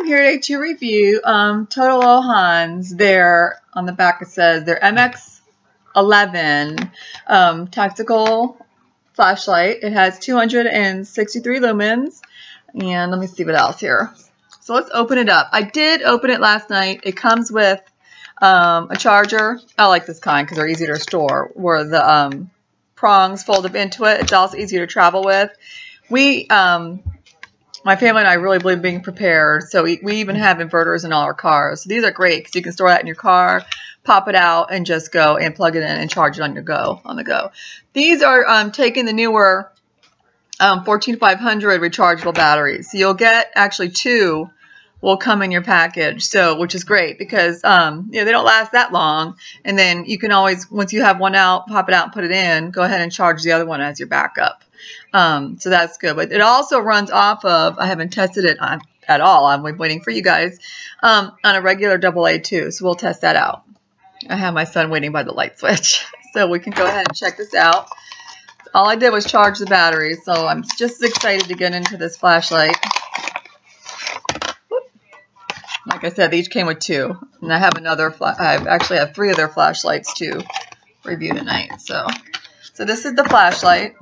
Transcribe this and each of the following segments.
I'm here today to review Totalohan's. They're on the back it says their MX11 tactical flashlight. It has 263 lumens, and let me see what else here. So let's open it up. I did open it last night. It comes with a charger. I like this kind because they're easy to store, where the prongs fold up into it. It's also easy to travel with. My family and I really believe in being prepared, so we even have inverters in all our cars. So these are great because you can store that in your car, pop it out, and just go and plug it in and charge it on the go. These are taking the newer 14500 rechargeable batteries. So you'll get actually 2 will come in your package, so which is great because they don't last that long, and then you can always, once you have one out, pop it out and put it in, go ahead and charge the other one as your backup. So that's good. But it also runs off of, I haven't tested it at all, I'm waiting for you guys, on a regular AA too, so we'll test that out. I have my son waiting by the light switch, so we can go ahead and check this out. All I did was charge the battery, so I'm just excited to get into this flashlight. Like I said, they each came with 2, and I have I actually have 3 of their flashlights to review tonight. So this is the flashlight.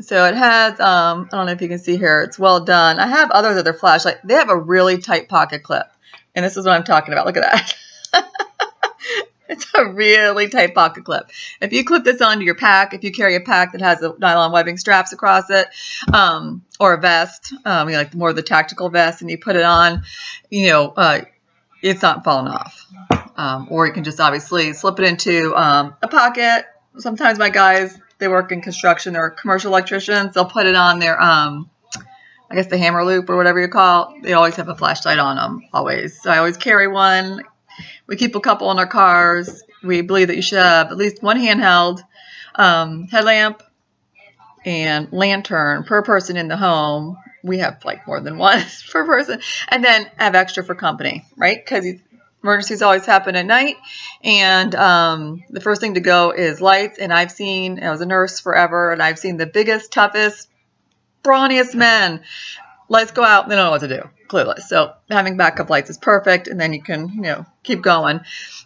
So it has, I don't know if you can see here, it's well done. I have others of their flashlight. They have a really tight pocket clip, and this is what I'm talking about. Look at that. It's a really tight pocket clip. If you clip this onto your pack, if you carry a pack that has a nylon webbing straps across it, or a vest, like more of the tactical vest, and you put it on, it's not falling off. Or you can just obviously slip it into a pocket. Sometimes my guys, they work in construction, they're commercial electricians, they'll put it on their, I guess the hammer loop or whatever you call it. They always have a flashlight on them, always. So I always carry one. We keep a couple in our cars. We believe that you should have at least one handheld headlamp and lantern per person in the home. We have like more than one per person. And then have extra for company, right? Because emergencies always happen at night. And the first thing to go is lights. And I was a nurse forever, and I've seen the biggest, toughest, brawniest men. Lights go out, they don't know what to do. Clueless. So having backup lights is perfect, and then you can, keep going.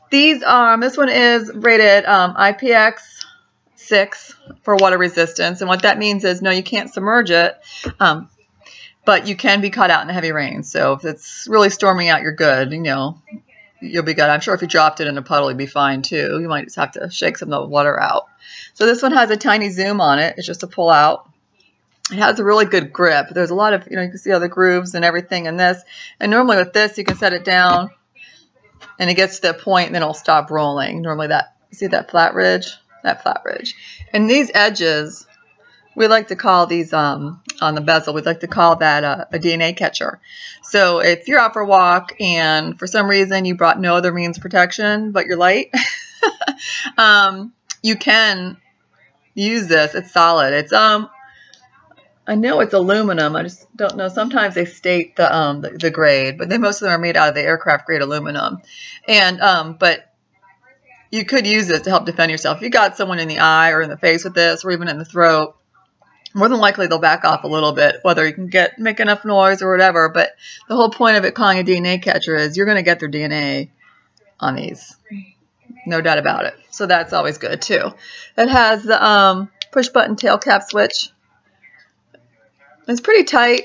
These this one is rated IPX6 for water resistance, and what that means is no, you can't submerge it, but you can be caught out in the heavy rain. So if it's really storming out, you're good. You'll be good. I'm sure if you dropped it in a puddle, you'd be fine too. You might just have to shake some of the water out. So this one has a tiny zoom on it. It's just a pull out. It has a really good grip. There's a lot of, you can see all the grooves and everything in this. And normally with this, you can set it down and it gets to the point and then it'll stop rolling. Normally see that flat ridge? That flat ridge. And these edges, we like to call these, on the bezel, we'd like to call that a DNA catcher. So if you're out for a walk and for some reason you brought no other means of protection but your light, you can use this. It's solid. It's, I know it's aluminum. I just don't know. Sometimes they state the grade, but most of them are made out of the aircraft grade aluminum. And but you could use this to help defend yourself. If you got someone in the eye or in the face with this, or even in the throat, more than likely they'll back off a little bit, whether you can make enough noise or whatever. But the whole point of it calling a DNA catcher is you're going to get their DNA on these. No doubt about it. So that's always good too. It has the push button tail cap switch. It's pretty tight.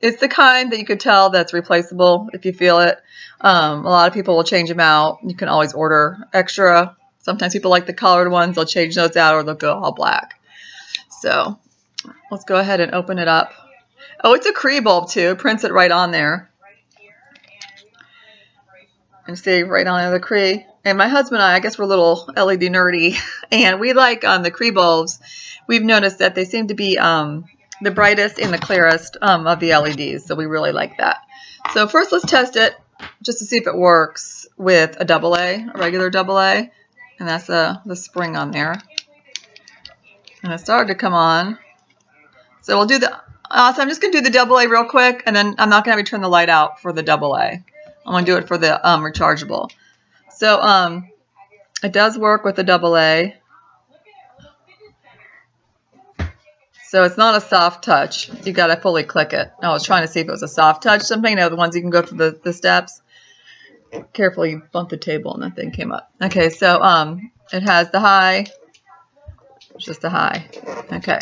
It's the kind that you could tell that's replaceable if you feel it. A lot of people will change them out. You can always order extra. Sometimes people like the colored ones. They'll change those out or they'll go all black. So let's go ahead and open it up. Oh, it's a Cree bulb too. It prints it right on there. And see, right on the Cree. And my husband and I guess we're a little LED nerdy. And we like on the Cree bulbs, we've noticed that they seem to be the brightest and the clearest of the LEDs, so we really like that. So first let's test it just to see if it works with a AA, a regular AA, and that's the spring on there. And it started to come on. So we'll do so I'm just going to do the AA real quick, and then I'm not going to have you turn the light out for the AA. I'm going to do it for the rechargeable. So it does work with the AA. So it's not a soft touch. You got to fully click it. I was trying to see if it was a soft touch. Something, you know, the ones you can go through the steps. Careful, you bumped the table and that thing came up. Okay, so it has the high. It's just a high. Okay.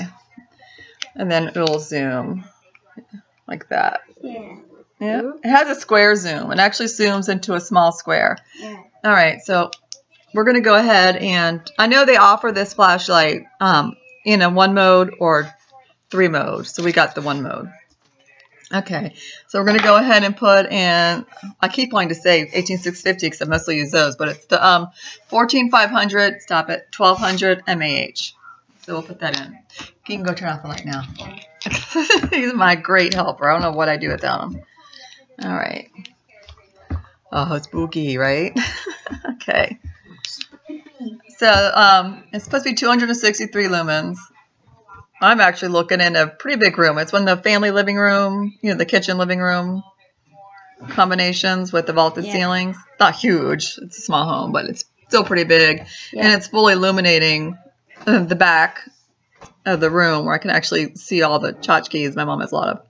And then it'll zoom like that. Yeah. Yeah. It has a square zoom. It actually zooms into a small square. Yeah. All right, so we're going to go ahead and I know they offer this flashlight in a 1 mode or 3 mode. So we got the 1 mode. Okay, so we're going to go ahead and put in, I keep wanting to say 18650 because I mostly use those, but it's the 14500, stop it, 1200 MAH. So we'll put that in. You can go turn off the light now. He's my great helper. I don't know what I do without him. All right. Oh, spooky, right? Okay. So it's supposed to be 263 lumens. I'm actually looking in a pretty big room. It's one of the family living room, you know, the kitchen living room combinations with the vaulted ceilings. Not huge. It's a small home, but it's still pretty big. Yeah. And it's fully illuminating the back of the room where I can actually see all the tchotchkes. My mom has a lot of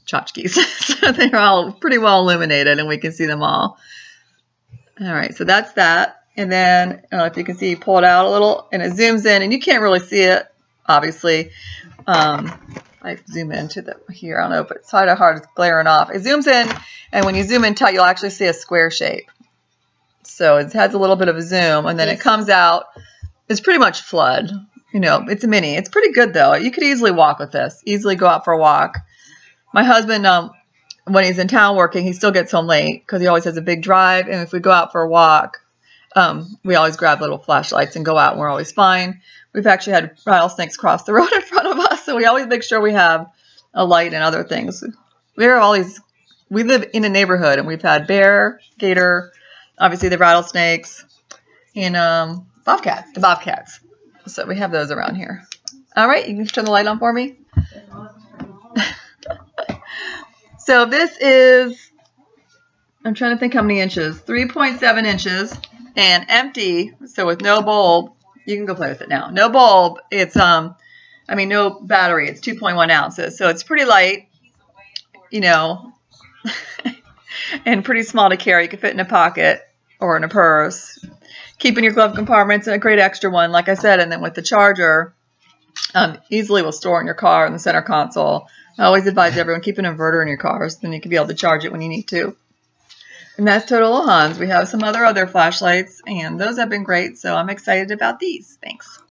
tchotchkes. So they're all pretty well illuminated and we can see them all. All right, so that's that. And then if you can see, pull it out a little and it zooms in and you can't really see it. Obviously, I zoom into the here. I don't know, but it's kind of hard. It's glaring off. It zooms in, and when you zoom in tight, you'll actually see a square shape. So it has a little bit of a zoom, and then it comes out. It's pretty much flood. You know, it's a mini. It's pretty good though. You could easily walk with this. Easily go out for a walk. My husband, when he's in town working, he still gets home late because he always has a big drive. And if we go out for a walk, we always grab little flashlights and go out, and we're always fine. We've actually had rattlesnakes cross the road in front of us, so we always make sure we have a light and other things. We live in a neighborhood, and we've had bear, gator, obviously the rattlesnakes, and the bobcats. So we have those around here. All right, you can turn the light on for me. So this is, I'm trying to think how many inches, 3.7 inches, and empty, so with no bulb. You can go play with it now. No bulb. It's, no battery. It's 2.1 ounces. So it's pretty light, you know, and pretty small to carry. You can fit in a pocket or in a purse. Keep in your glove compartments, and a great extra one, like I said. And then with the charger, easily will store in your car in the center console. I always advise everyone, keep an inverter in your cars. Then you can be able to charge it when you need to. And that's Totalohan's. We have some other flashlights, and those have been great, so I'm excited about these. Thanks.